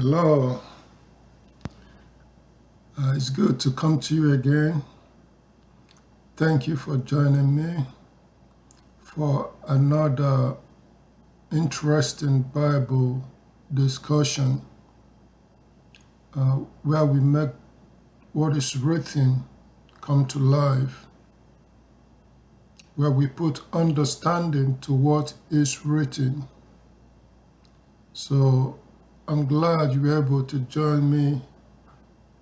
Hello, it's good to come to you again. Thank you for joining me for another interesting Bible discussion where we make what is written come to life, where we put understanding to what is written. So I'm glad you were able to join me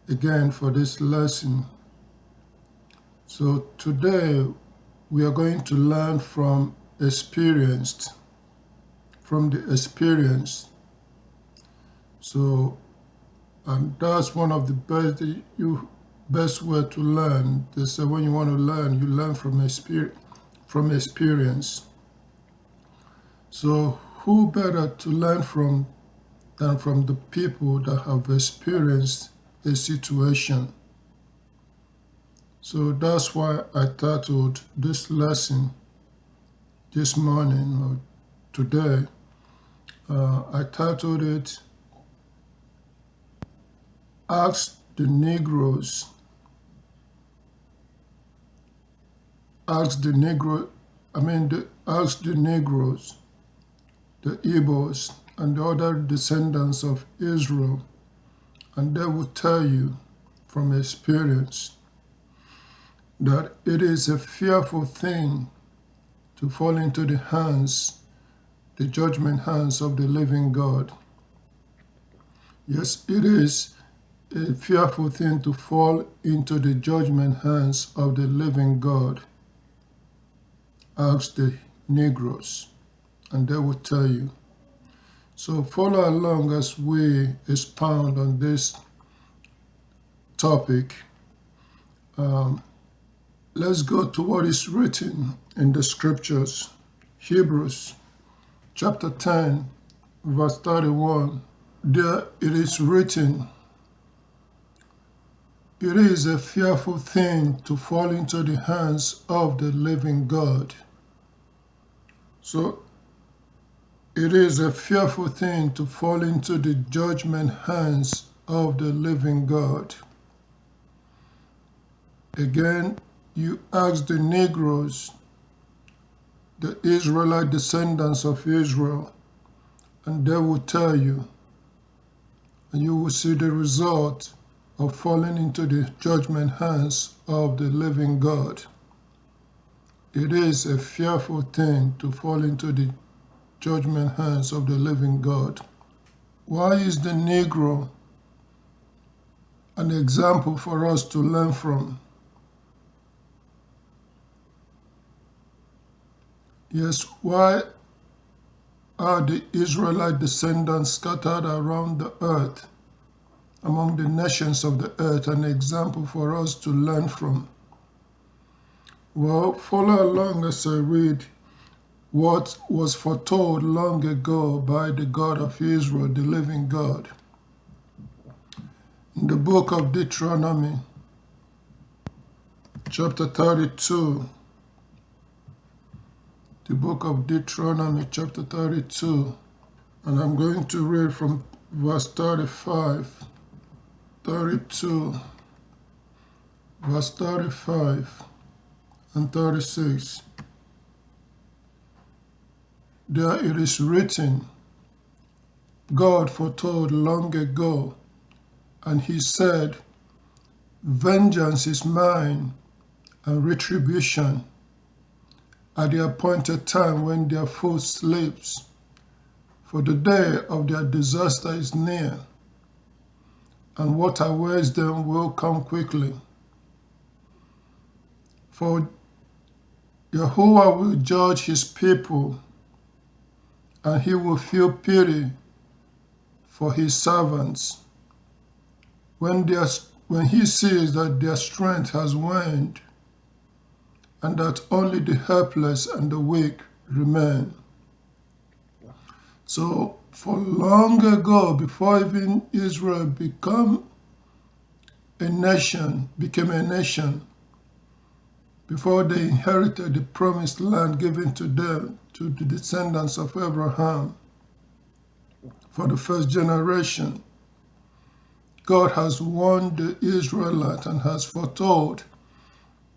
again for this lesson. So today we are going to learn from the experience. So, and that's one of the best way to learn. They say when you want to learn, you learn from experience. So who better to learn from than from the people that have experienced a situation? So that's why I titled this lesson this morning or today. I titled it Ask the Negroes. Ask the Negroes, the Igbos, and the other descendants of Israel, and they will tell you from experience that it is a fearful thing to fall into the judgment hands of the living God. Yes, it is a fearful thing to fall into the judgment hands of the living God. Ask the Negroes, and they will tell you. So follow along as we expound on this topic. Let's go to what is written in the scriptures. Hebrews chapter 10, verse 31. There it is written, "It is a fearful thing to fall into the hands of the living God." So it is a fearful thing to fall into the judgment hands of the living God. Again, you ask the Negroes, the Israelite descendants of Israel, and they will tell you, and you will see the result of falling into the judgment hands of the living God. It is a fearful thing to fall into the judgment hands of the living God. Why is the Negro an example for us to learn from? Yes, why are the Israelite descendants scattered around the earth, among the nations of the earth, an example for us to learn from? Well, follow along as I read what was foretold long ago by the God of Israel, the living God. In the book of Deuteronomy, chapter 32, the book of Deuteronomy, chapter 32, and I'm going to read from verse 35, 32, verse 35, and 36. There it is written, God foretold long ago, and he said, "Vengeance is mine, and retribution at the appointed time when their foot slips, for the day of their disaster is near, and what awaits them will come quickly. For Yahuwah will judge his people, and he will feel pity for his servants when he sees that their strength has waned, and that only the helpless and the weak remain." So for long ago, before even Israel became a nation, before they inherited the promised land given to them, to the descendants of Abraham, for the first generation, God has warned the Israelites and has foretold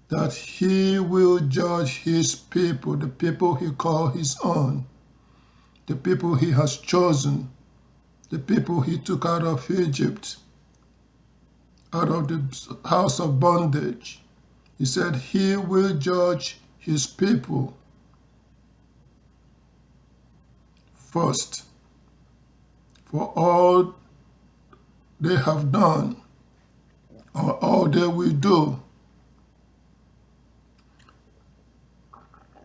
that he will judge his people, the people he called his own, the people he has chosen, the people he took out of Egypt, out of the house of bondage. He said he will judge his people first for all they have done or all they will do.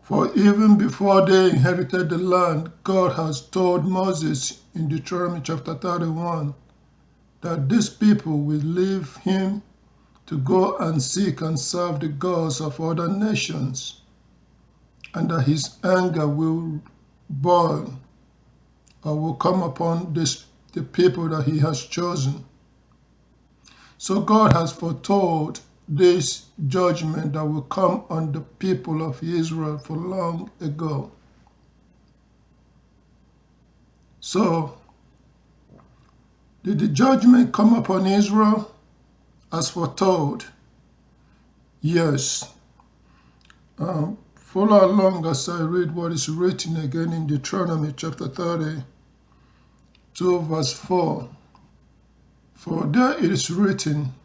For even before they inherited the land, God has told Moses in Deuteronomy chapter 31 that these people will leave him to go and seek and serve the gods of other nations, and that his anger will burn or will come upon the people that he has chosen. So God has foretold this judgment that will come on the people of Israel for long ago. So, did the judgment come upon Israel as foretold? Yes. Follow along as I read what is written again in Deuteronomy chapter 32, verse 4. For there it is written,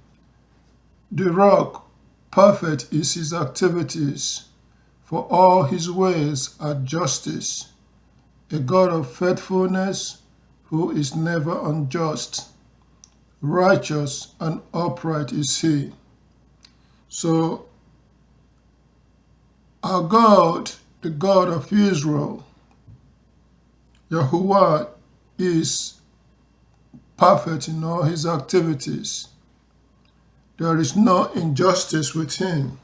the rock, perfect is his activities, for all his ways are justice, a God of faithfulness who is never unjust. Righteous and upright is he. So, our God, the God of Israel, Yahuwah, is perfect in all his activities. There is no injustice with him.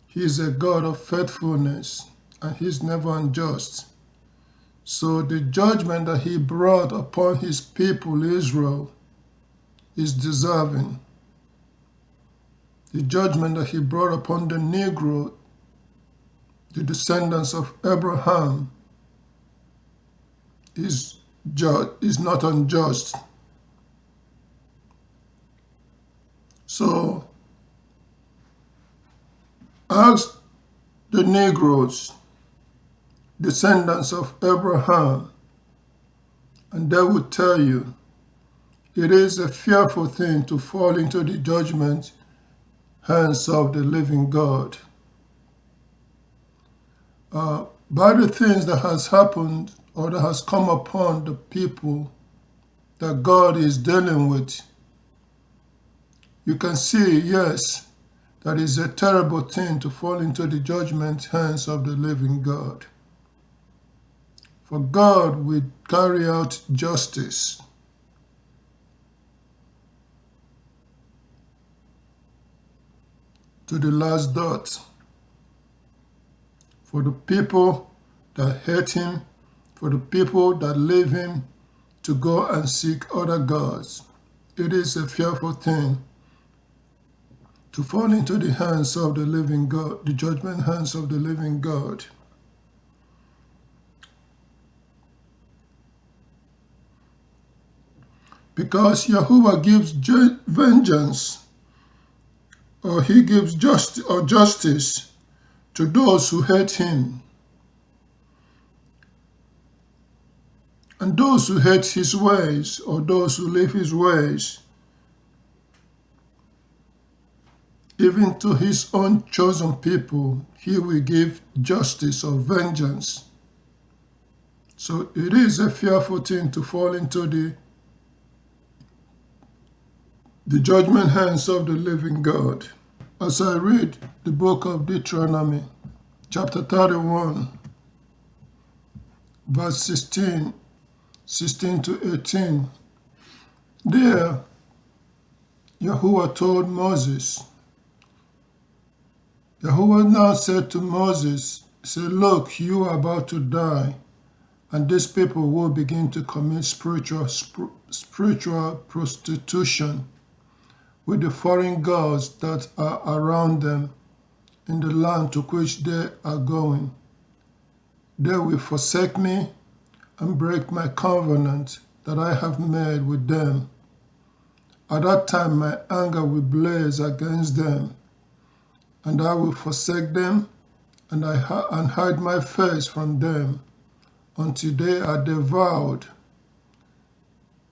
He is a God of faithfulness, and he is never unjust. So the judgment that he brought upon his people Israel is deserving. The judgment that he brought upon the Negro, the descendants of Abraham, is not unjust. So ask the Negroes, descendants of Abraham, and they will tell you it is a fearful thing to fall into the judgment hands of the living God. By the things that has happened or that has come upon the people that God is dealing with, you can see, yes, that is a terrible thing to fall into the judgment hands of the living God. For God will carry out justice. To the last dot. For the people that hate him, for the people that leave him to go and seek other gods. It is a fearful thing to fall into the hands of the living God, the judgment hands of the living God. Because Yahuwah gives vengeance, or he gives justice to those who hate him. And those who hate his ways, or those who live his ways, even to his own chosen people, he will give justice or vengeance. So it is a fearful thing to fall into the judgment hands of the living God. As I read the book of Deuteronomy, chapter 31, verse 16 to 18, there Yahuwah told Moses, Yahuwah now said to Moses, say, look, you are about to die, and these people will begin to commit spiritual prostitution with the foreign gods that are around them in the land to which they are going. They will forsake me and break my covenant that I have made with them. At that time my anger will blaze against them, and I will forsake them, and hide my face from them, until they are devoured.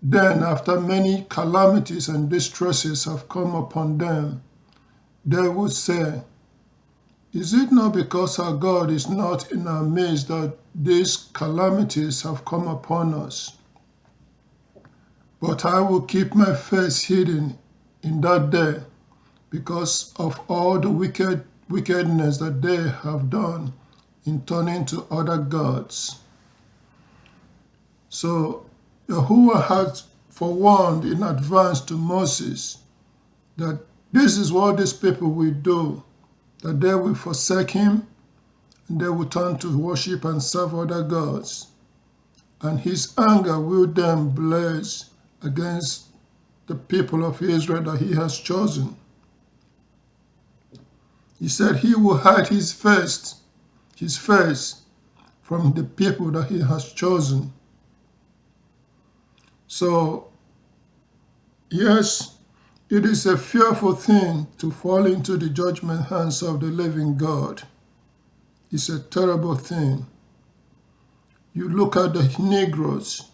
Then, after many calamities and distresses have come upon them, they will say, Is it not because our God is not in our midst that these calamities have come upon us? But I will keep my face hidden in that day, because of all the wickedness that they have done in turning to other gods. So Yahuwah had forewarned in advance to Moses that this is what these people will do, that they will forsake him, and they will turn to worship and serve other gods. And his anger will then blaze against the people of Israel that he has chosen. He said he will hide his face from the people that he has chosen. So, yes, it is a fearful thing to fall into the judgment hands of the living God. It's a terrible thing. You look at the Negroes,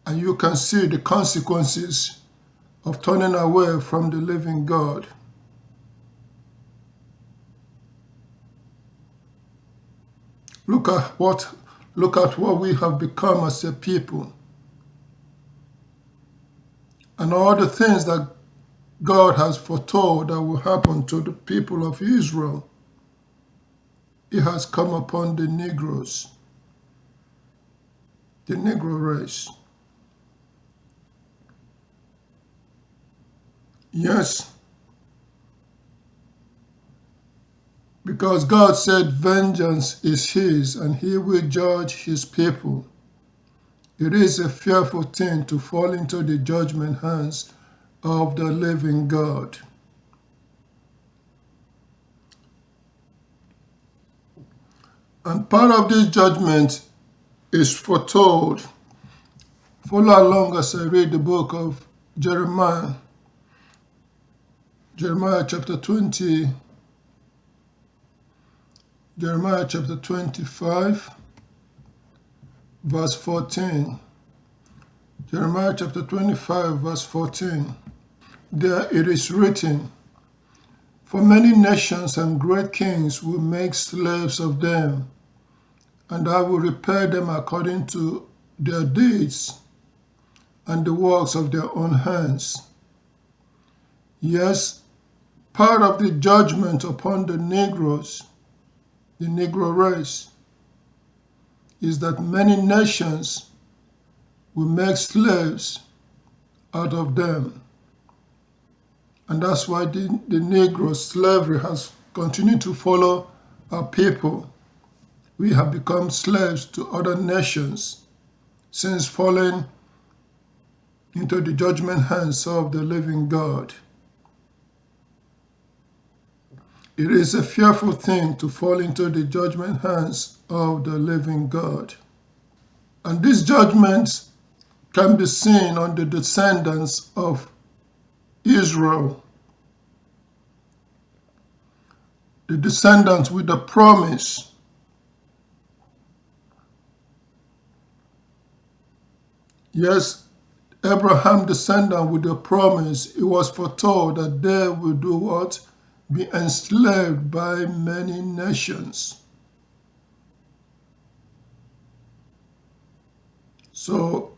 and you can see the consequences of turning away from the living God. Look at what we have become as a people, and all the things that God has foretold that will happen to the people of Israel. It has come upon the Negroes, the Negro race. Yes, because God said vengeance is his and he will judge his people. It is a fearful thing to fall into the judgment hands of the living God. And part of this judgment is foretold. Follow along as I read the book of Jeremiah. Jeremiah chapter 20. Jeremiah chapter 25, verse 14. Jeremiah chapter 25, verse 14. There it is written, For many nations and great kings will make slaves of them, and I will repay them according to their deeds and the works of their own hands. Yes, part of the judgment upon the Negroes, the Negro race, is that many nations will make slaves out of them. And that's why the Negro slavery has continued to follow our people. We have become slaves to other nations since falling into the judgment hands of the living God. It is a fearful thing to fall into the judgment hands of the living God. And this judgment can be seen on the descendants of Israel, the descendants with the promise. Yes, Abraham descendant with the promise, it was foretold that they will do what? Be enslaved by many nations. So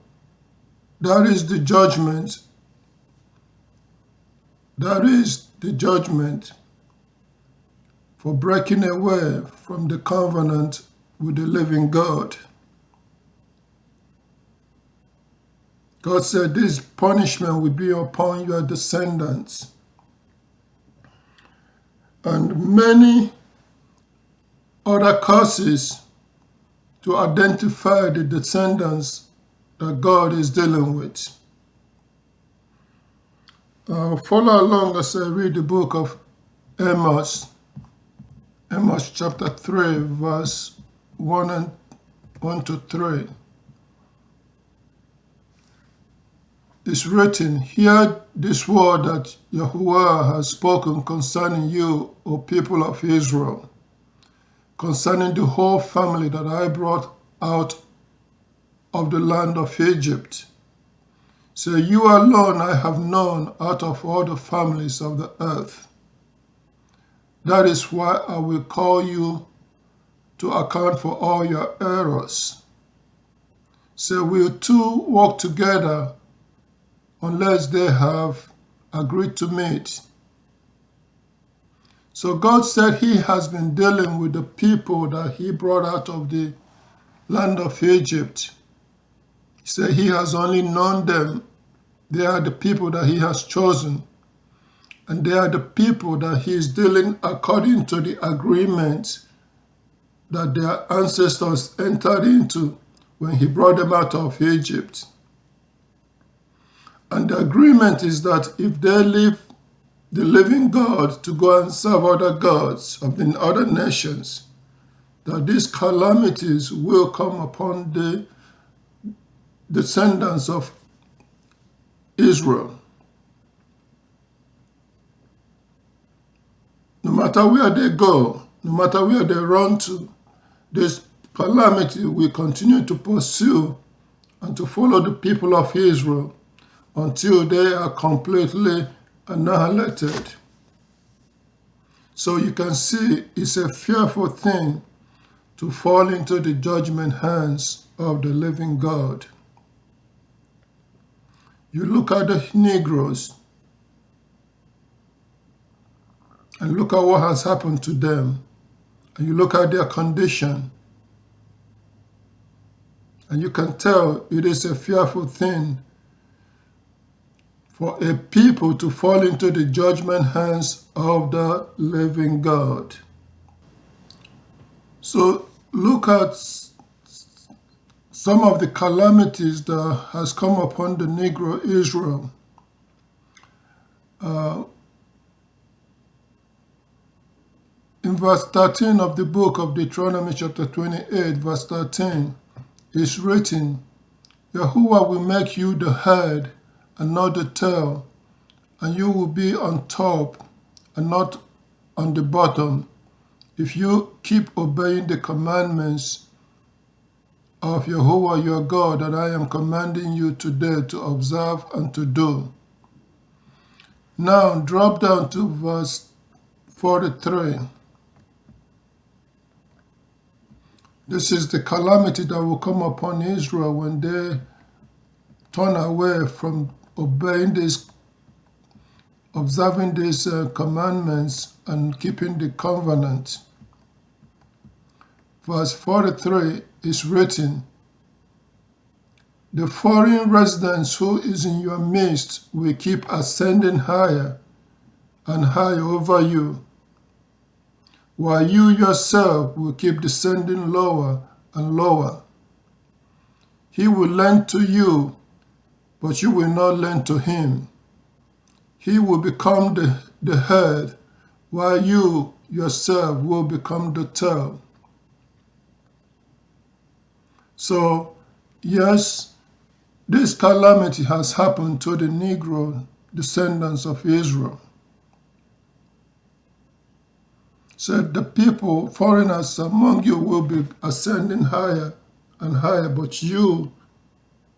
that is the judgment. That is the judgment for breaking away from the covenant with the living God. God said this punishment will be upon your descendants. And many other curses to identify the descendants that God is dealing with. Follow along as I read the book of Amos. Amos chapter 3, verse 1 to 3. is written, hear this word that Yahuwah has spoken concerning you, O people of Israel, concerning the whole family that I brought out of the land of Egypt. Say, you alone I have known out of all the families of the earth. That is why I will call you to account for all your errors. Say, will two walk together unless they have agreed to meet? So God said he has been dealing with the people that he brought out of the land of Egypt. He said he has only known them. They are the people that he has chosen. And they are the people that he is dealing according to the agreement that their ancestors entered into when he brought them out of Egypt. And the agreement is that if they leave the living God to go and serve other gods of the other nations, that these calamities will come upon the descendants of Israel. No matter where they go, no matter where they run to, this calamity will continue to pursue and to follow the people of Israel until they are completely annihilated. So you can see it's a fearful thing to fall into the judgment hands of the living God. You look at the Negroes and look at what has happened to them, and you look at their condition, and you can tell it is a fearful thing for a people to fall into the judgment hands of the living God. So look at some of the calamities that has come upon the Negro Israel. In verse 13 of the book of Deuteronomy chapter 28, verse 13, is written, Yahuwah will make you the head and not the tail, and you will be on top and not on the bottom, if you keep obeying the commandments of Yahuwah your God that I am commanding you today to observe and to do. Now drop down to verse 43. This is the calamity that will come upon Israel when they turn away from obeying this, observing these commandments and keeping the covenant. Verse 43 is written, the foreign resident who is in your midst will keep ascending higher and higher over you, while you yourself will keep descending lower and lower. He will lend to you, but you will not lend to him. He will become the head, while you yourself will become the tail. So, yes, this calamity has happened to the Negro descendants of Israel. So the people, foreigners among you, will be ascending higher and higher, but you,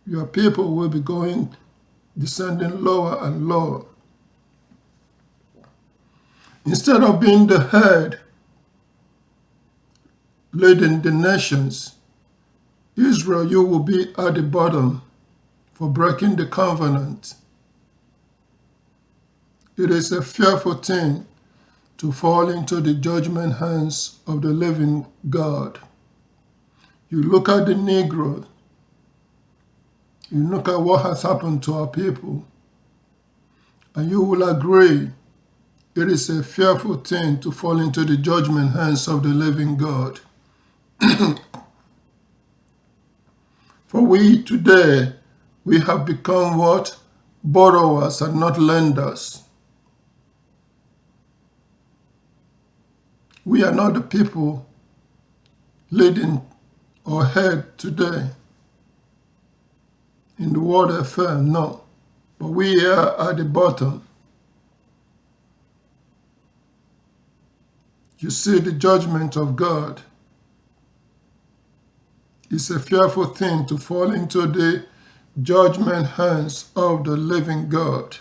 your people, will be descending lower and lower. Instead of being the head, leading the nations, Israel, you will be at the bottom for breaking the covenant. It is a fearful thing to fall into the judgment hands of the living God. You look at the Negroes, you look at what has happened to our people, and you will agree it is a fearful thing to fall into the judgment hands of the living God. For we today, we have become what? Borrowers and not lenders. We are not the people leading or head today in the world affair, no. But we are at the bottom. You see the judgment of God. It's a fearful thing to fall into the judgment hands of the living God.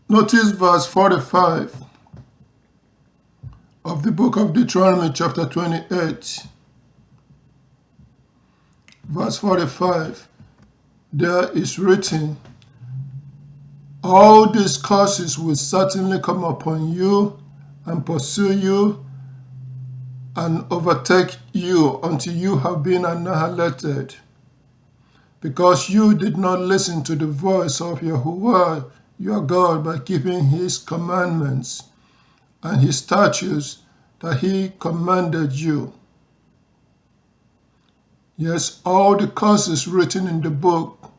Notice verse 45 of the book of Deuteronomy chapter 28. Verse 45, there is written, all these curses will certainly come upon you and pursue you and overtake you until you have been annihilated, because you did not listen to the voice of Yahuwah your God by keeping his commandments and his statutes that he commanded you. Yes, all the curses written in the book,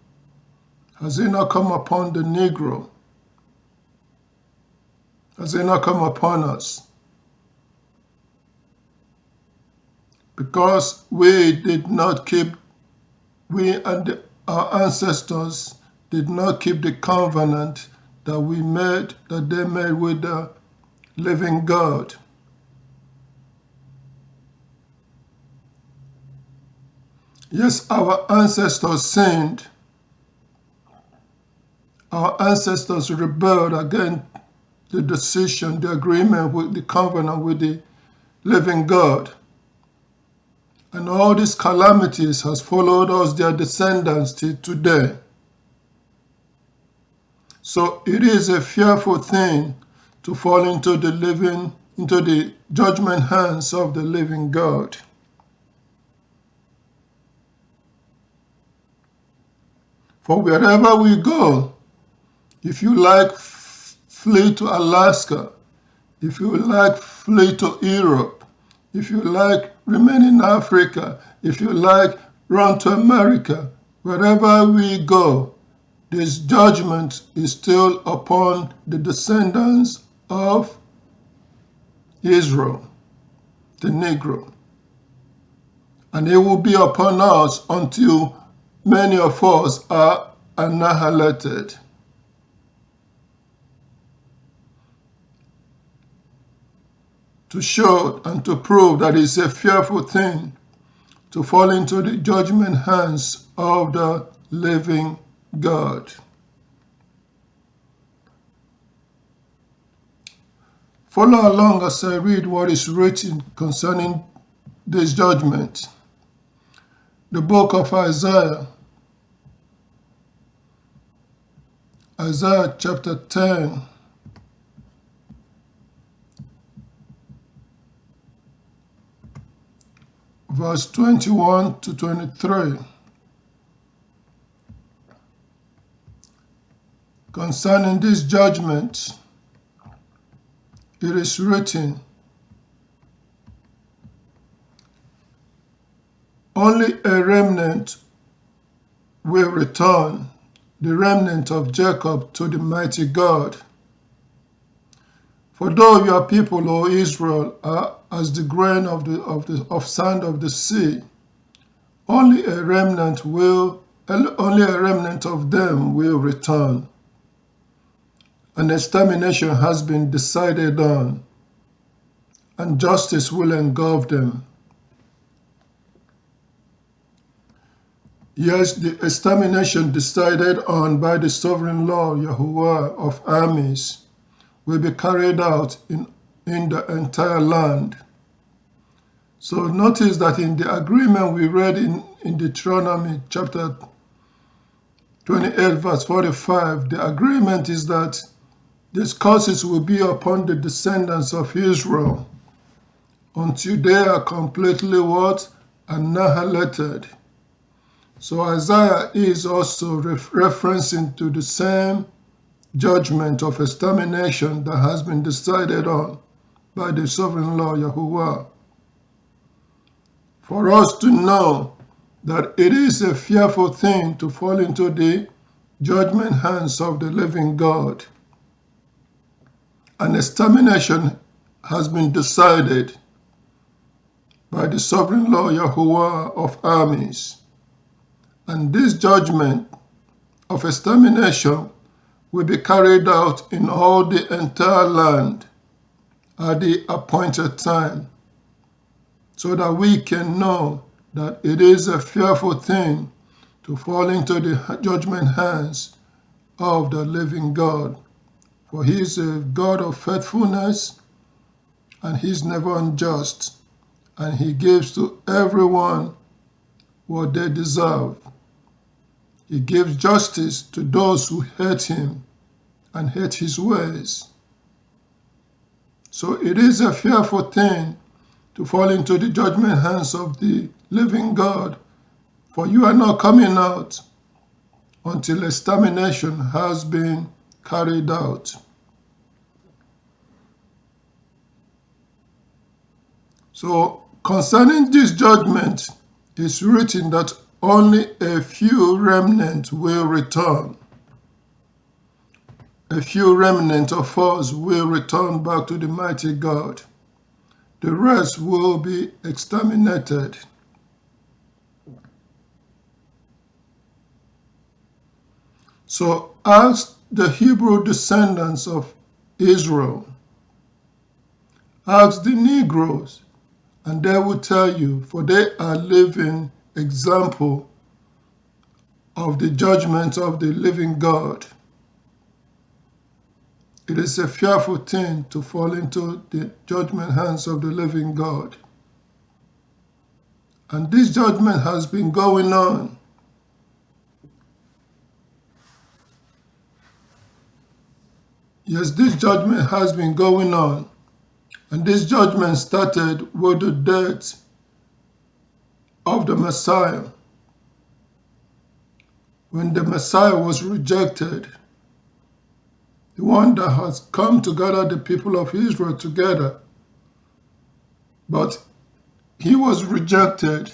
has it not come upon the Negro? Has it not come upon us? Because we and our ancestors did not keep the covenant that they made with the living God. Yes, our ancestors sinned. Our ancestors rebelled against the decision, the agreement with the covenant with the living God. And all these calamities has followed us, their descendants, till today. So it is a fearful thing to fall into the judgment hands of the living God. For wherever we go, if you like, flee to Alaska. If you like, flee to Europe. If you like, remain in Africa. If you like, run to America. Wherever we go, this judgment is still upon the descendants of Israel, the Negro. And it will be upon us until many of us are annihilated. To show and to prove that it's a fearful thing to fall into the judgment hands of the living God. Follow along as I read what is written concerning this judgment. The book of Isaiah, Isaiah chapter 10, verse 21 to 23. Concerning this judgment, it is written, only a remnant will return, the remnant of Jacob, to the mighty God. For though your people, O Israel, are as the grain of sand of the sea, only a remnant of them will return. An extermination has been decided on, and justice will engulf them. Yes, the extermination decided on by the sovereign Lord Yahuwah of armies will be carried out in the entire land. So notice that in the agreement we read in Deuteronomy chapter 28 verse 45, the agreement is that these curses will be upon the descendants of Israel until they are completely what? Annihilated. So Isaiah is also referencing to the same judgment of extermination that has been decided on by the sovereign Lord Yahuwah. For us to know that it is a fearful thing to fall into the judgment hands of the living God. An extermination has been decided by the sovereign Lord Yahuwah of armies. And this judgment of extermination will be carried out in all the entire land at the appointed time, so that we can know that it is a fearful thing to fall into the judgment hands of the living God. For he is a God of faithfulness, and he is never unjust, and he gives to everyone what they deserve. He gives justice to those who hate him and hate his ways. So it is a fearful thing to fall into the judgment hands of the living God, for you are not coming out until extermination has been carried out. So concerning this judgment, it's written that only a few remnant will return. A few remnant of us will return back to the mighty God. The rest will be exterminated. So ask the Hebrew descendants of Israel, ask the Negroes, and they will tell you, for they are living example of the judgment of the living God. It is a fearful thing to fall into the judgment hands of the living God. And this judgment has been going on. Yes, this judgment has been going on. And this judgment started with the death of the Messiah. When the Messiah was rejected, the one that has come to gather the people of Israel together, but he was rejected.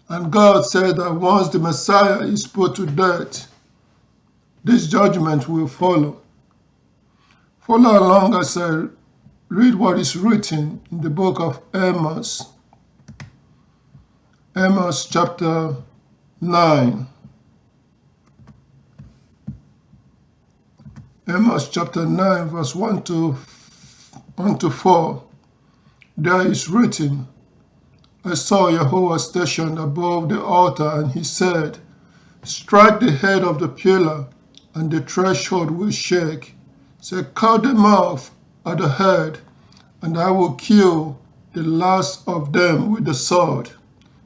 And God said that once the Messiah is put to death, this judgment will follow. Follow along as I read what is written in the book of Amos. Amos chapter 9. Amos chapter 9 verse 1 to 4. There is written, I saw Yahuwah stationed above the altar, and he said, strike the head of the pillar, and the threshold will shake. Say, cut them off at the head, and I will kill the last of them with the sword.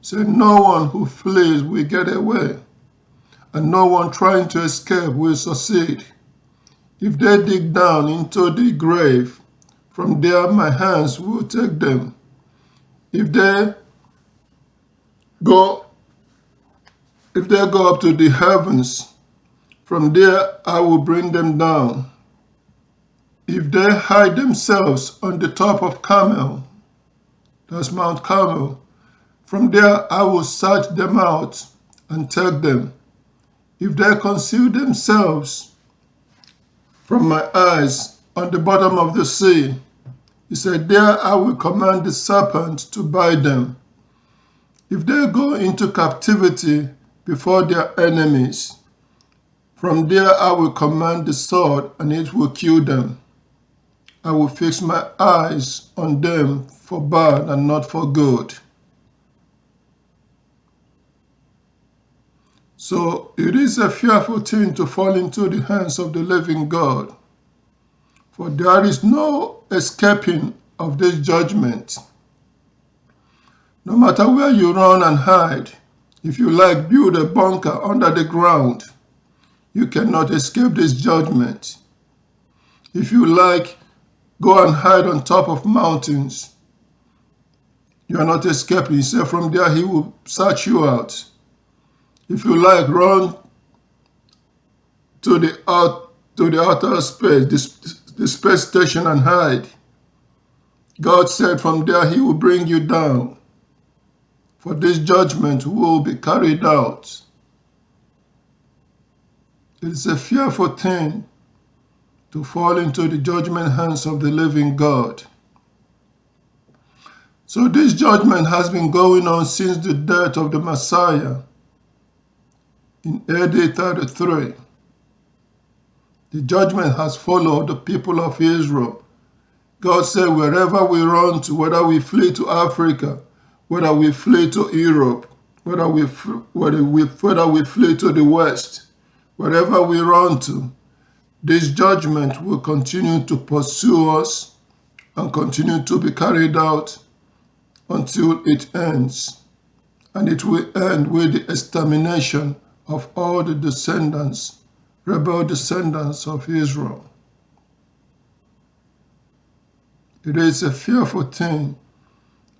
Say, no one who flees will get away, and no one trying to escape will succeed. If they dig down into the grave, from there my hands will take them. If they go up to the heavens, from there I will bring them down. If they hide themselves on the top of Carmel, that's Mount Carmel, from there I will search them out and take them. If they conceal themselves from my eyes on the bottom of the sea, he said, there I will command the serpent to bite them. If they go into captivity before their enemies, from there I will command the sword, and it will kill them. I will fix my eyes on them for bad and not for good. So it is a fearful thing to fall into the hands of the living God, for there is no escaping of this judgment. No matter where you run and hide, if you like build a bunker under the ground, you cannot escape this judgment. If you like go and hide on top of mountains, you are not escaping. He said from there he will search you out. If you like run to the outer space, the space station, and hide, God said from there he will bring you down, for this judgment will be carried out. It is a fearful thing to fall into the judgment hands of the living God. So this judgment has been going on since the death of the Messiah. in AD 33. The judgment has followed the people of Israel. God said, wherever we run to, whether we flee to Africa, whether we flee to Europe, whether we flee to the West, wherever we run to, this judgment will continue to pursue us and continue to be carried out until it ends. And it will end with the extermination of all the descendants, rebel descendants of Israel. It is a fearful thing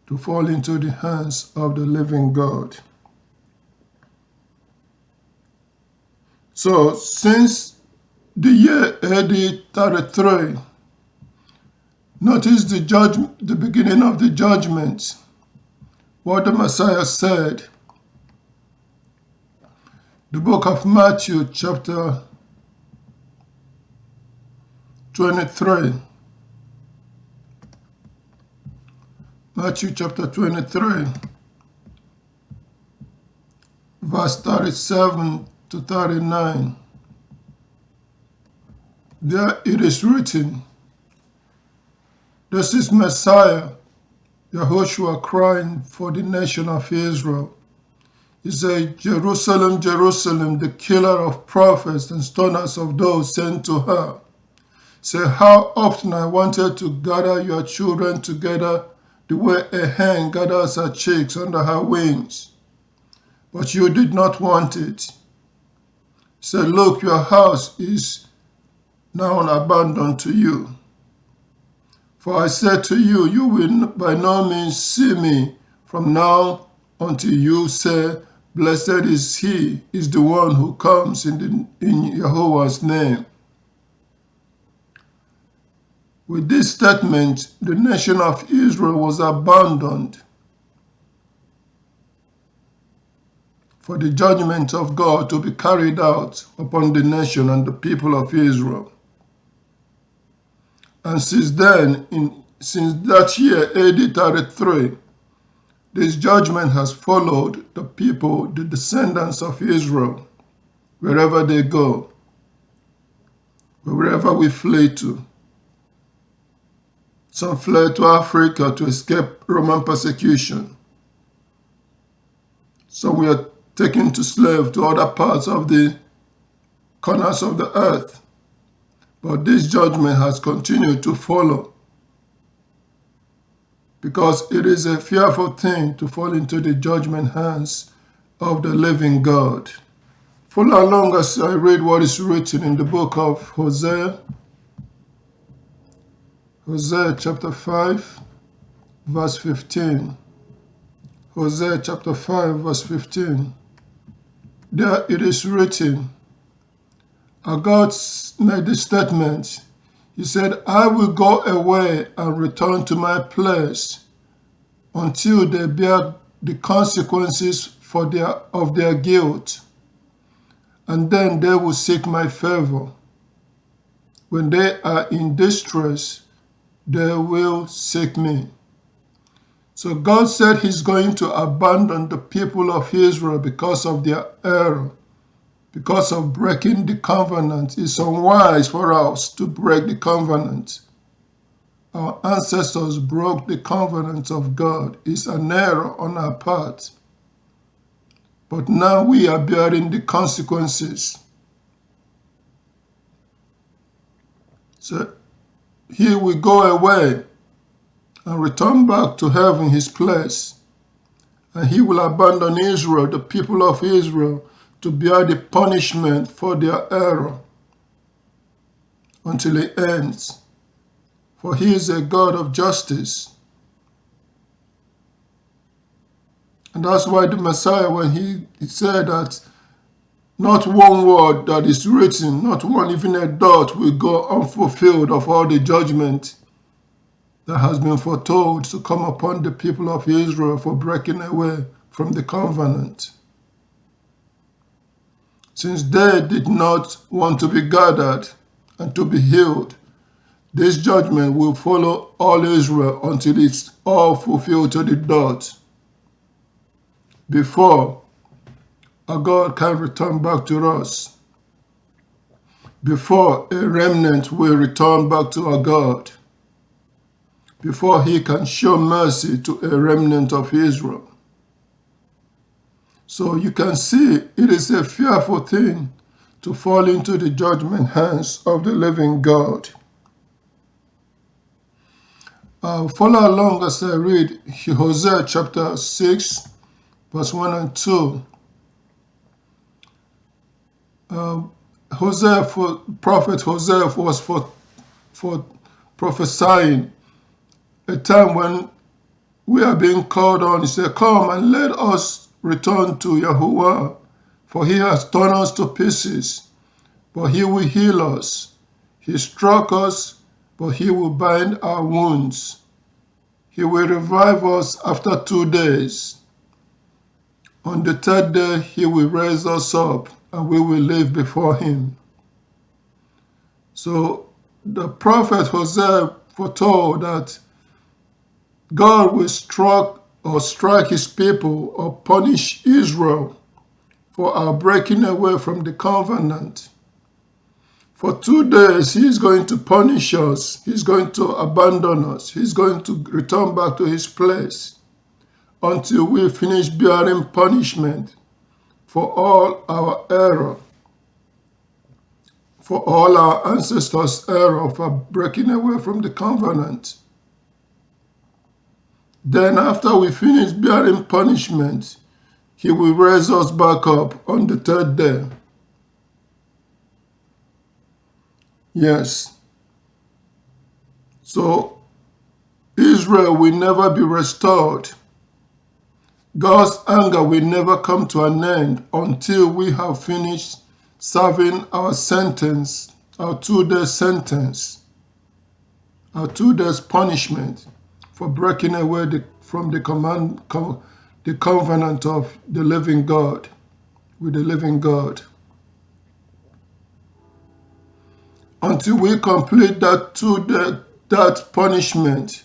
to fall into the hands of the living God. So, since the year AD 33, notice the beginning of the judgment, what the Messiah said. The book of Matthew, chapter 23. Matthew chapter 23, verse 37 to 39. There it is written, this is Messiah, Yahuwah, crying for the nation of Israel. He said, Jerusalem, Jerusalem, the killer of prophets and stoners of those sent to her. Say, how often I wanted to gather your children together the way a hen gathers her chicks under her wings. But you did not want it. Say, look, your house is now abandoned to you. For I said to you, you will by no means see me from now until you say, blessed is he, is the one who comes in Yahuwah's name. With this statement, the nation of Israel was abandoned for the judgment of God to be carried out upon the nation and the people of Israel. And since then, since that year, AD 33, this judgment has followed the people, the descendants of Israel, wherever they go, wherever we flee to. Some fled to Africa to escape Roman persecution. Some were taken to slave to other parts of the corners of the earth. But this judgment has continued to follow, because it is a fearful thing to fall into the judgment hands of the living God. Follow along as I read what is written in the book of Hosea. Hosea chapter 5, verse 15. Hosea chapter 5, verse 15. There it is written, God made the statement. He said, I will go away and return to my place until they bear the consequences of their guilt, and then they will seek my favor. When they are in distress, they will seek me. So God said he's going to abandon the people of Israel because of their error, because of breaking the covenant. It's unwise for us to break the covenant. Our ancestors broke the covenant of God. It's an error on our part. But now we are bearing the consequences. So he will go away and return back to heaven, his place. And he will abandon Israel, the people of Israel, to bear the punishment for their error until it ends. For he is a God of justice. And that's why the Messiah, when he said that not one word that is written, not one, even a dot, will go unfulfilled of all the judgment that has been foretold to come upon the people of Israel for breaking away from the covenant. Since they did not want to be gathered and to be healed, this judgment will follow all Israel until it's all fulfilled to the dot, before our God can return back to us, before a remnant will return back to our God, before he can show mercy to a remnant of Israel. So you can see it is a fearful thing to fall into the judgment hands of the living God. Follow along as I read Hosea chapter 6, verse 1 and 2. Prophet Hosea was for prophesying a time when we are being called on. He said, "Come and let us return to Yahuwah, for he has torn us to pieces, but he will heal us. He struck us, but he will bind our wounds. He will revive us after 2 days. On the third day, he will raise us up, and we will live before him." So the prophet Hosea foretold that God will strike his people or punish Israel for our breaking away from the covenant. For 2 days, he is going to punish us. He's going to abandon us. He's going to return back to his place until we finish bearing punishment for all our error, for all our ancestors' error for breaking away from the covenant. Then after we finish bearing punishment, he will raise us back up on the third day. Yes. So Israel will never be restored. God's anger will never come to an end until we have finished serving our sentence, our 2 day sentence, our 2 days punishment for breaking away from the covenant of the living God, with the living God. Until we complete that 2 day, that punishment,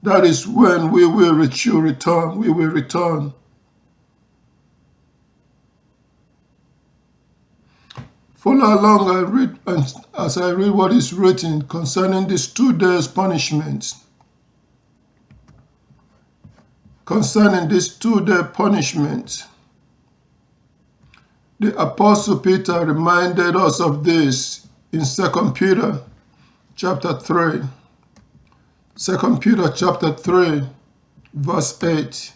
that is when we will return. We will return. Follow along as I read what is written concerning this 2 days punishment. Concerning this 2 day punishment, the Apostle Peter reminded us of this in 2 Peter chapter 3. 2 Peter chapter 3, verse 8.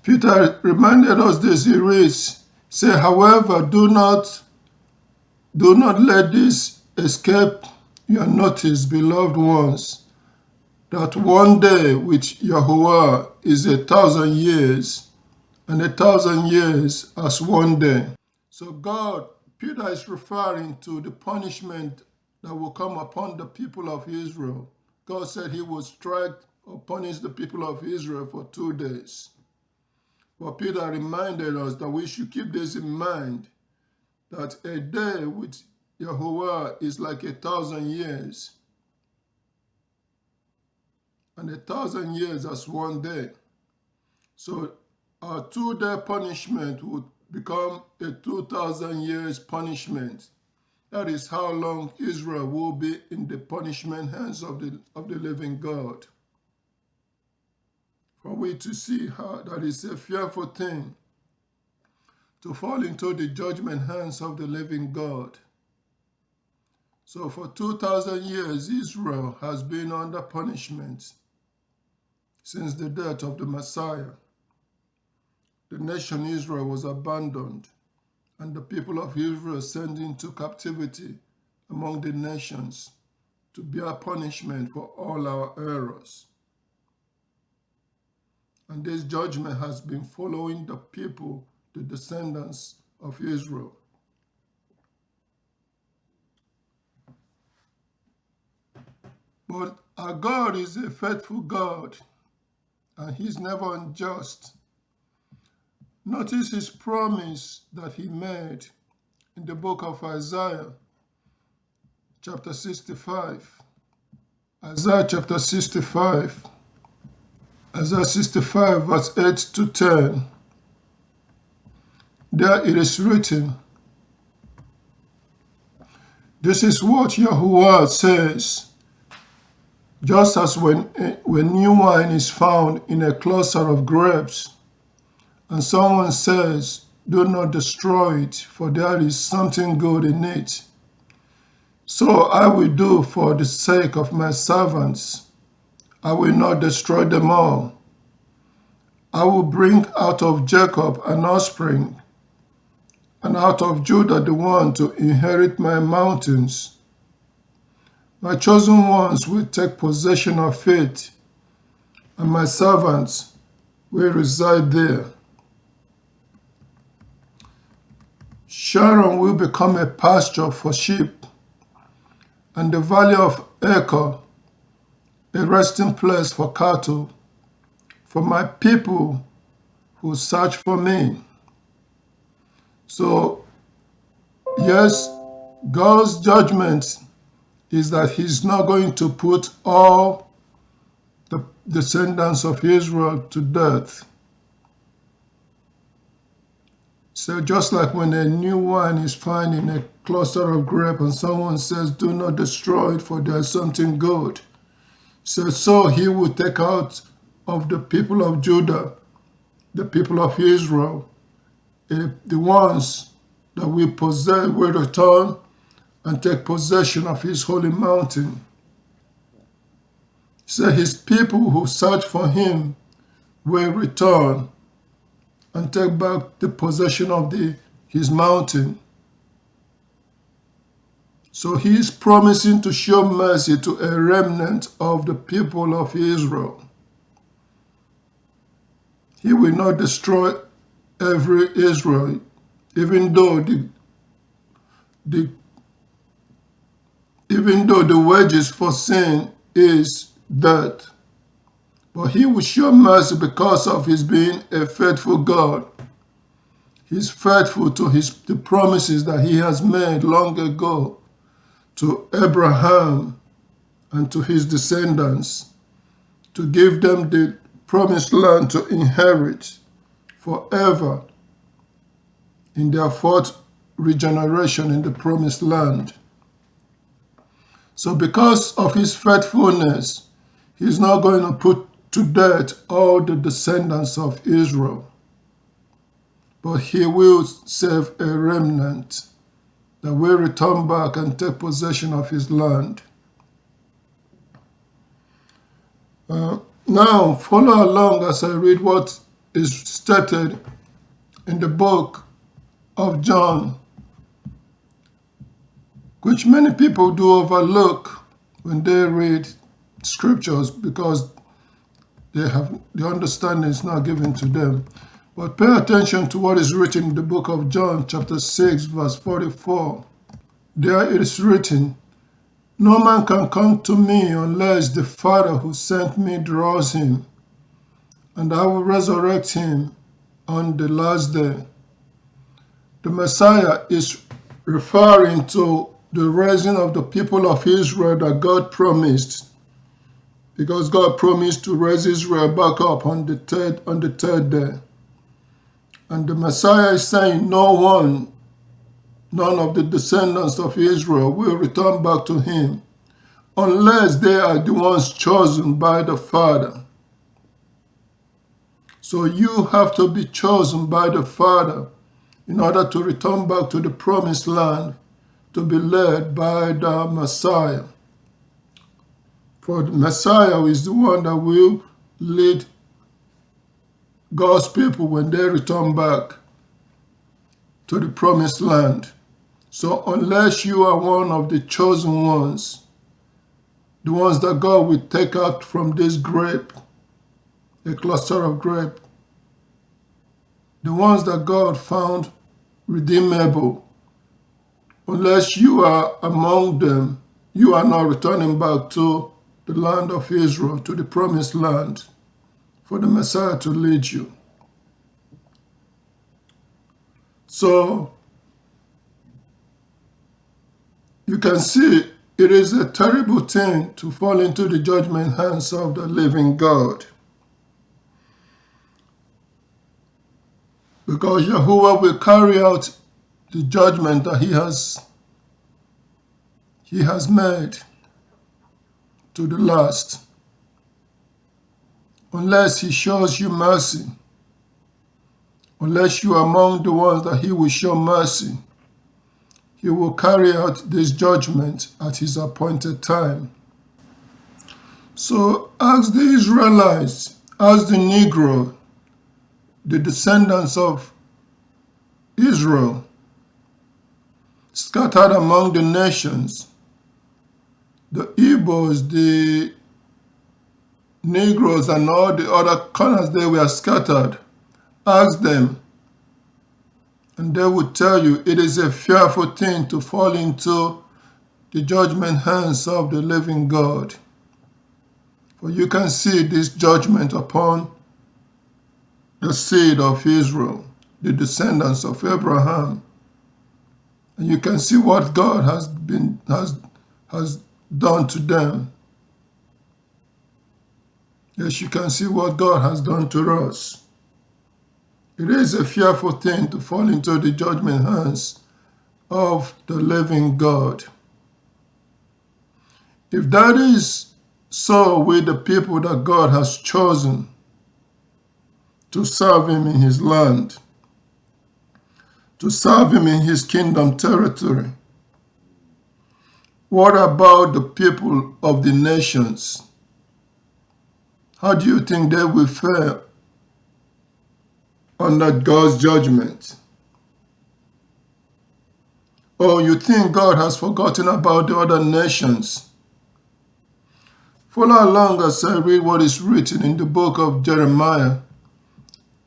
Peter reminded us this. He reads, say, "However, do not let this escape your notice, beloved ones, that one day with Yahuwah is 1,000 years, and 1,000 years as one day." So Peter is referring to the punishment that will come upon the people of Israel. God said he would strike or punish the people of Israel for 2 days. But Peter reminded us that we should keep this in mind, that a day with Yahuwah is like 1,000 years, and 1,000 years as one day. So our 2 day punishment would become a 2,000 years punishment. That is how long Israel will be in the punishment hands of the living God. For we to see how that is a fearful thing to fall into the judgment hands of the living God. So for 2,000 years, Israel has been under punishment since the death of the Messiah. The nation Israel was abandoned, and the people of Israel sent into captivity among the nations to bear punishment for all our errors. And this judgment has been following the people, the descendants of Israel. But our God is a faithful God, and he's never unjust. Notice his promise that he made in the book of Isaiah, chapter 65. Isaiah chapter 65. Isaiah 65, verse 8 to 10. there it is written, this is what Yahuwah says, just as when new wine is found in a cluster of grapes, and someone says, do not destroy it, for there is something good in it. So I will do for the sake of my servants. I will not destroy them all. I will bring out of Jacob an offspring, and out of Judah the one to inherit my mountains. My chosen ones will take possession of it, and my servants will reside there. Sharon will become a pasture for sheep, and the valley of Achor a resting place for cattle, for my people who search for me. So, yes, God's judgment is that he's not going to put all the descendants of Israel to death. So just like when a new wine is found in a cluster of grapes and someone says, do not destroy it, for there is something good. So he will take out of the people of Judah, the people of Israel, the ones that we possess will return and take possession of his holy mountain. So his people who search for him will return and take back the possession of his mountain. So he is promising to show mercy to a remnant of the people of Israel. He will not destroy every Israel, even though the wages for sin is death. But he will show mercy because of his being a faithful God. He's faithful to the promises that he has made long ago to Abraham and to his descendants, to give them the promised land to inherit forever in their fourth regeneration in the promised land. So because of his faithfulness, he's not going to put to death all the descendants of Israel, but he will save a remnant that will return back and take possession of his land. Now, follow along as I read what is stated in the book of John, which many people do overlook when they read scriptures because the understanding is not given to them. But pay attention to what is written in the book of John, chapter 6, verse 44. There it is written, no man can come to me unless the Father who sent me draws him, and I will resurrect him on the last day. The Messiah is referring to the raising of the people of Israel that God promised, because God promised to raise Israel back up on the third day. And the Messiah is saying none of the descendants of Israel will return back to him unless they are the ones chosen by the Father. So you have to be chosen by the Father in order to return back to the promised land, to be led by the Messiah. For the Messiah is the one that will lead God's people when they return back to the promised land. So unless you are one of the chosen ones, the ones that God will take out from this grape, a cluster of grape, the ones that God found redeemable, unless you are among them, you are not returning back to the land of Israel, to the promised land, for the Messiah to lead you. So you can see it is a terrible thing to fall into the judgment hands of the living God. because Yahuwah will carry out the judgment that he has made to the last. Unless he shows you mercy, unless you are among the ones that he will show mercy, he will carry out this judgment at his appointed time. So ask the Israelites, ask the Negro, the descendants of Israel, scattered among the nations, the Igbos, the Negroes, and all the other corners they were scattered. Ask them, and they will tell you it is a fearful thing to fall into the judgment hands of the living God. For you can see this judgment upon the seed of Israel, the descendants of Abraham. And you can see what God has done to them. Yes, you can see what God has done to us. It is a fearful thing to fall into the judgment hands of the living God. If that is so with the people that God has chosen to serve him in his land, to serve him in his kingdom territory, what about the people of the nations? How do you think they will fare under God's judgment? Or you think God has forgotten about the other nations? Follow along as I read what is written in the book of Jeremiah,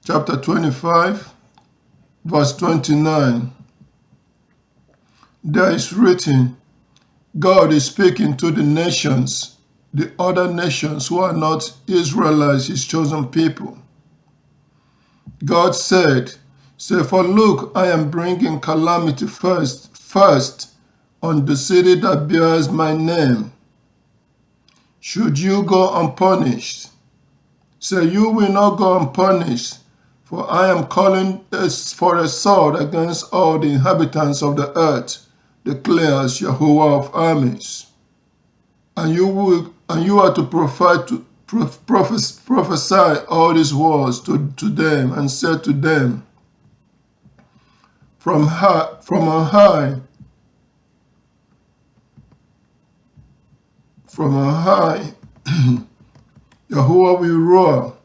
chapter 25, verse 29. There is written, God is speaking to the nations, the other nations who are not Israelites, his chosen people. God said, for look, I am bringing calamity first on the city that bears my name. Should you go unpunished? Say, you will not go unpunished, for I am calling for a sword against all the inhabitants of the earth, declares Yahuwah of armies. And you are to prophesy all these words to them, and say to them, from on high, Yahuwah will roar,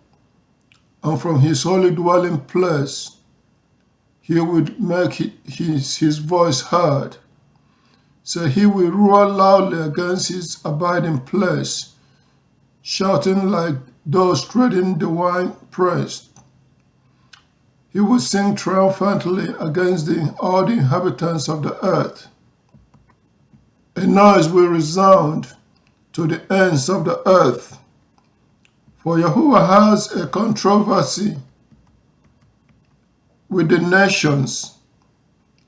and from his holy dwelling place he will make his voice heard. So he will roar loudly against his abiding place, shouting like those treading the winepress. He will sing triumphantly against all the inhabitants of the earth. A noise will resound to the ends of the earth. For Yahuwah has a controversy with the nations.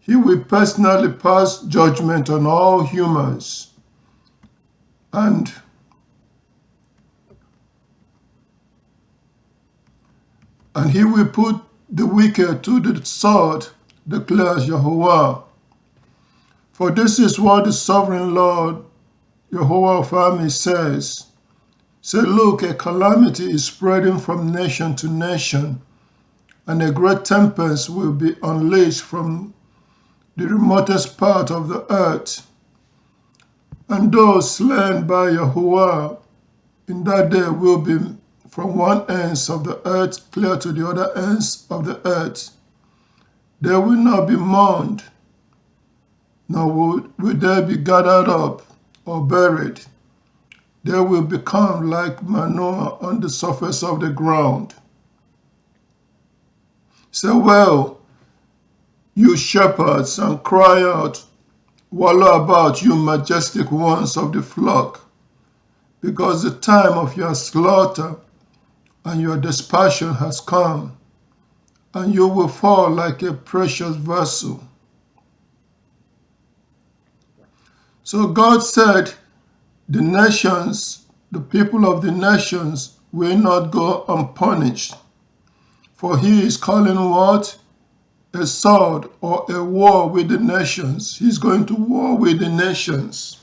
He will personally pass judgment on all humans, and he will put the wicked to the sword, declares Yahuwah. For this is what the sovereign Lord, Yahuwah of armies, says. Say, look, a calamity is spreading from nation to nation, and a great tempest will be unleashed from the remotest part of the earth. And those slain by Yahuwah in that day will be from one end of the earth clear to the other ends of the earth. They will not be mourned, nor will they be gathered up or buried. They will become like manure on the surface of the ground. Say, well, you shepherds, and cry out, wallow about, you majestic ones of the flock, because the time of your slaughter and your dispersion has come, and you will fall like a precious vessel. So God said, the nations, the people of the nations, will not go unpunished. For he is calling what? a sword or a war with the nations. He's going to war with the nations.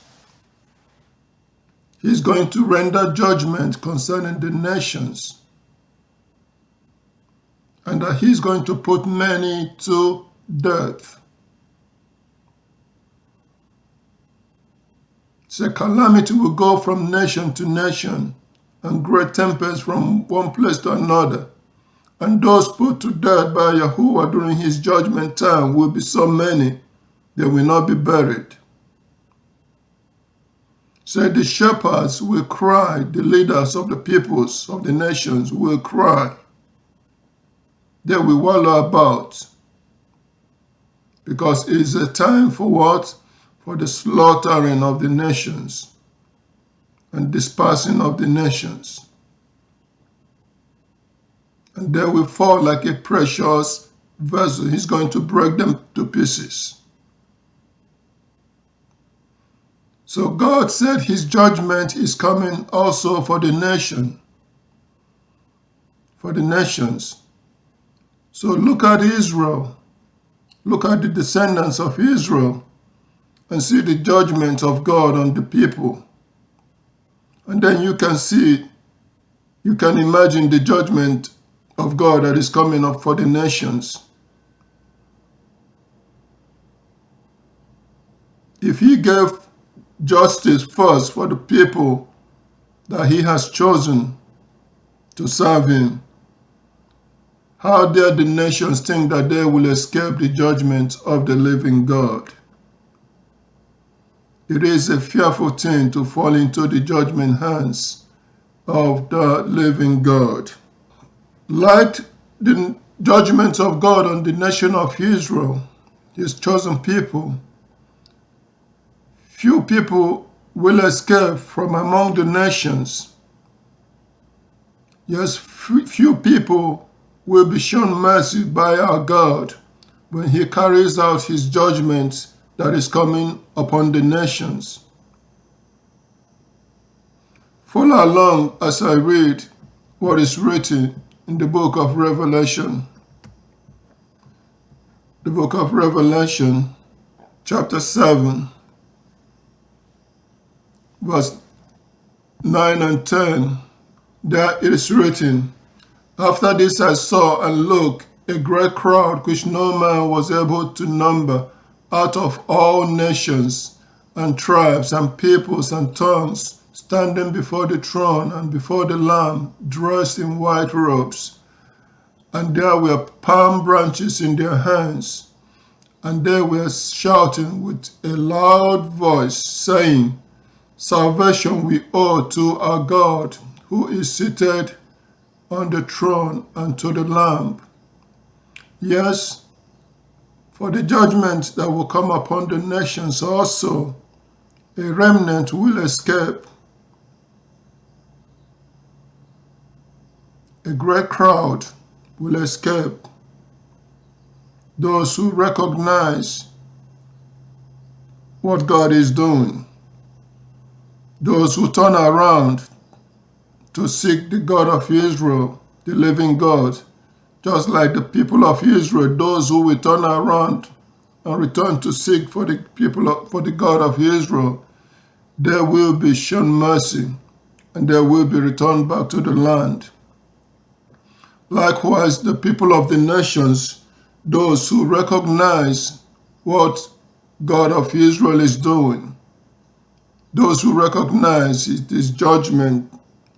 He's going to render judgment concerning the nations. And that he's going to put many to death. So calamity will go from nation to nation, and great tempest from one place to another. And those put to death by Yahuwah during his judgment time will be so many, they will not be buried. So the shepherds will cry, the leaders of the peoples, of the nations will cry. They will wallow about. Because it is a time for what? For the slaughtering of the nations and dispersing of the nations. And they will fall like a precious vessel. He's going to break them to pieces. So God said his judgment is coming also for the nation, for the nations. So look at Israel. Look at the descendants of Israel and see the judgment of God on the people. And then you can see, you can imagine the judgment of God that is coming up for the nations. If he gave justice first for the people that he has chosen to serve him, how dare the nations think that they will escape the judgment of the living God? It is a fearful thing to fall into the judgment hands of the living God. Like the judgment of God on the nation of Israel, his chosen people, few people will escape from among the nations. Yes, few people will be shown mercy by our God when he carries out his judgment that is coming upon the nations. Follow along as I read what is written in the book of Revelation. The book of Revelation, chapter 7, verse 9 and 10. There it is written, "After this I saw and looked, a great crowd which no man was able to number, out of all nations and tribes and peoples and tongues, standing before the throne and before the Lamb, dressed in white robes. And there were palm branches in their hands, and they were shouting with a loud voice, saying, Salvation we owe to our God, who is seated on the throne, and to the Lamb." Yes, for the judgment that will come upon the nations also, a remnant will escape. A great crowd will escape. Those who recognize what God is doing. Those who turn around to seek the God of Israel, the living God, just like the people of Israel, those who will turn around and return to seek for the God of Israel, they will be shown mercy and they will be returned back to the land. Likewise, the people of the nations, those who recognize what God of Israel is doing, those who recognize his judgment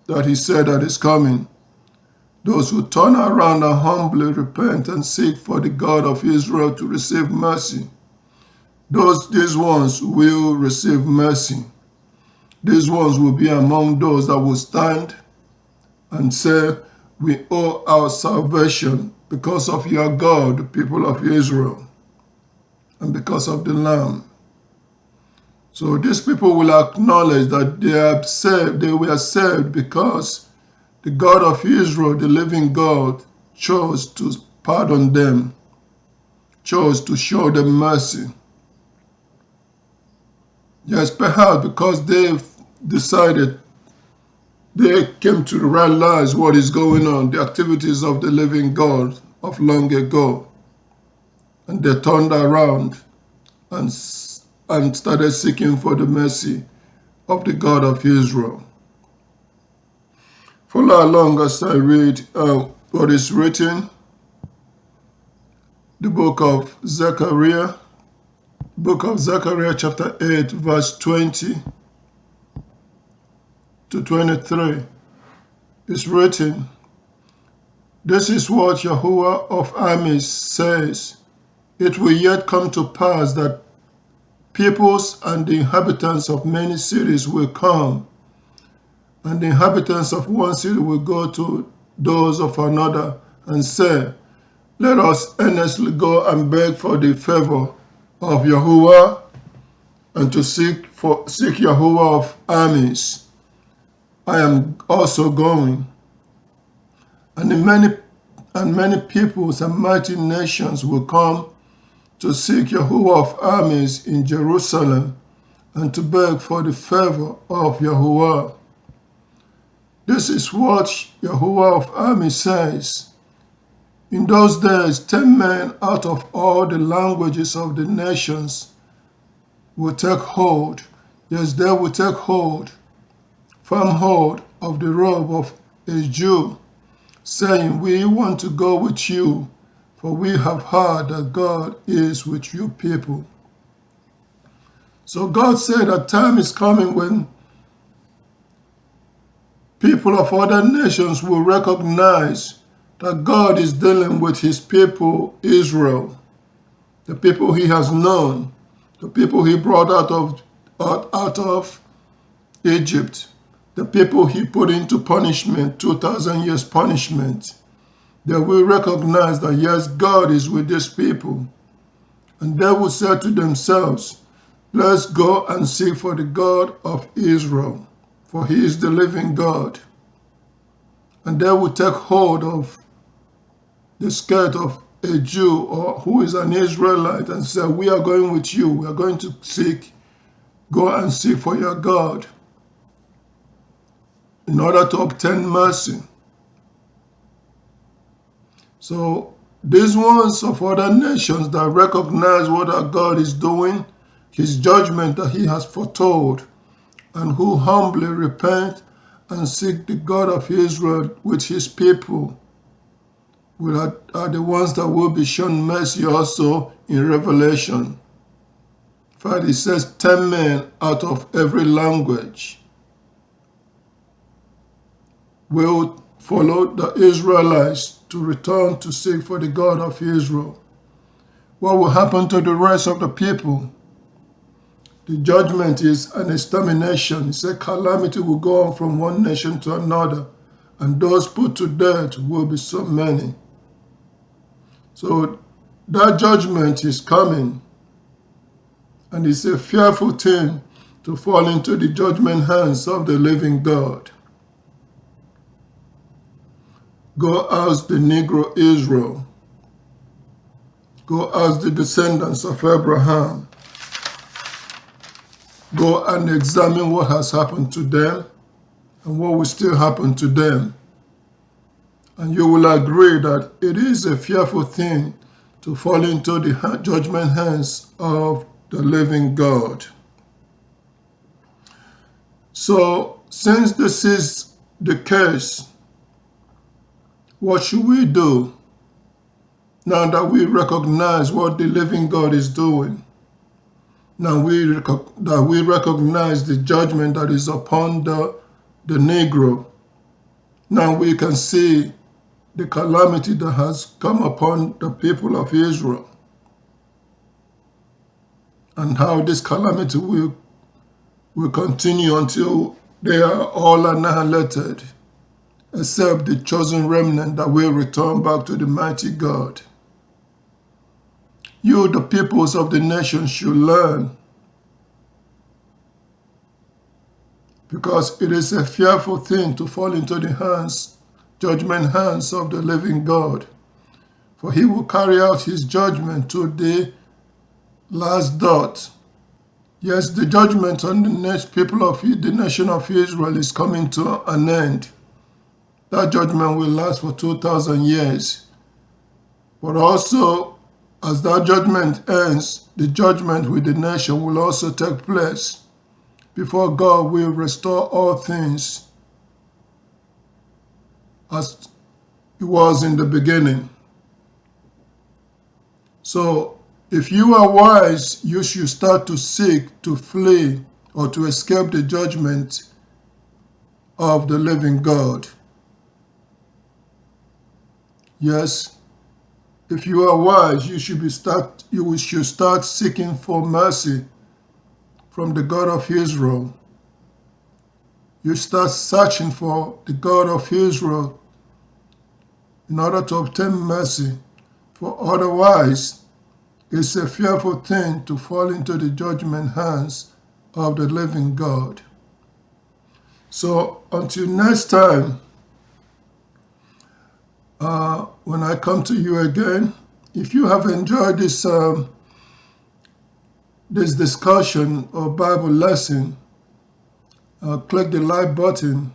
that he said that is coming, those who turn around and humbly repent and seek for the God of Israel to receive mercy, these ones will receive mercy. These ones will be among those that will stand and say, "We owe our salvation because of your God, the people of Israel, and because of the Lamb." So these people will acknowledge that they were saved because the God of Israel, the living God, chose to pardon them, chose to show them mercy. Yes, perhaps because they've decided, they came to realize what is going on, the activities of the living God of long ago. And they turned around and started seeking for the mercy of the God of Israel. Follow along as I read what is written, the book of Zechariah chapter 8, verse 20 to 23. It's written, "This is what Yahuwah of armies says, it will yet come to pass that peoples and the inhabitants of many cities will come, and the inhabitants of one city will go to those of another and say, let us earnestly go and beg for the favor of Yahuwah and to seek Yahuwah of armies. I am also going. And many peoples and mighty nations will come to seek Yahuwah of armies in Jerusalem and to beg for the favor of Yahuwah. This is what Yahuwah of armies says. In those days, 10 men out of all the languages of the nations will take hold. Yes, they will take hold, firm hold of the robe of a Jew, saying, we want to go with you, for we have heard that God is with you people. So God said that time is coming when people of other nations will recognize that God is dealing with his people, Israel, the people he has known, the people he brought out of Egypt, the people he put into punishment, 2,000 years punishment. They will recognize that yes, God is with these people. And they will say to themselves, let's go and seek for the God of Israel, for he is the living God. And they will take hold of the skirt of a Jew or who is an Israelite and say, we are going with you. We are going to go and seek for your God in order to obtain mercy. So these ones of other nations that recognize what our God is doing, his judgment that he has foretold, and who humbly repent and seek the God of Israel with his people, are the ones that will be shown mercy also in Revelation. In fact, it says 10 men out of every language will follow the Israelites to return to seek for the God of Israel. What will happen to the rest of the people? The judgment is an extermination. It's a calamity will go on from one nation to another, and those put to death will be so many. So that judgment is coming, and it's a fearful thing to fall into the judgment hands of the living God. Go ask the Negro Israel. Go ask the descendants of Abraham. Go and examine what has happened to them and what will still happen to them. And you will agree that it is a fearful thing to fall into the judgment hands of the living God. So, since this is the case, what should we do now that we recognize what the living God is doing? Now that we recognize the judgment that is upon the Negro. Now we can see the calamity that has come upon the people of Israel, and how this calamity will continue until they are all annihilated, except the chosen remnant that will return back to the mighty God. You, the peoples of the nation, should learn, because it is a fearful thing to fall into the judgment hands of the living God, for he will carry out his judgment to the last dot. Yes, the judgment on the next people of the nation of Israel is coming to an end. That judgment will last for 2,000 years. But also, As that judgment ends, the judgment with the nation will also take place before God will restore all things as it was in the beginning. So if you are wise, you should start to seek to flee or to escape the judgment of the living God. Yes, if you are wise, you should start seeking for mercy from the God of Israel. You start searching for the God of Israel in order to obtain mercy, for otherwise it's a fearful thing to fall into the judgment hands of the living God. So until next time, when I come to you again, if you have enjoyed this discussion or Bible lesson, click the like button,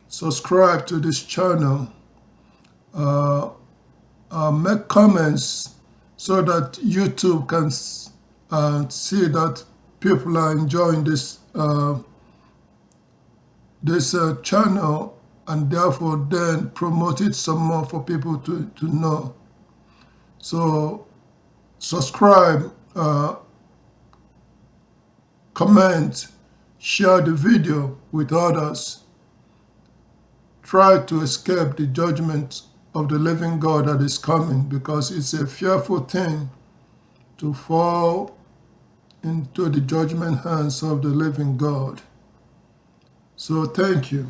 subscribe to this channel, make comments so that YouTube can see that people are enjoying this channel, and therefore then promote it some more for people to know. So subscribe, comment, share the video with others. Try to escape the judgment of the living God that is coming, because it's a fearful thing to fall into the judgment hands of the living God. So thank you.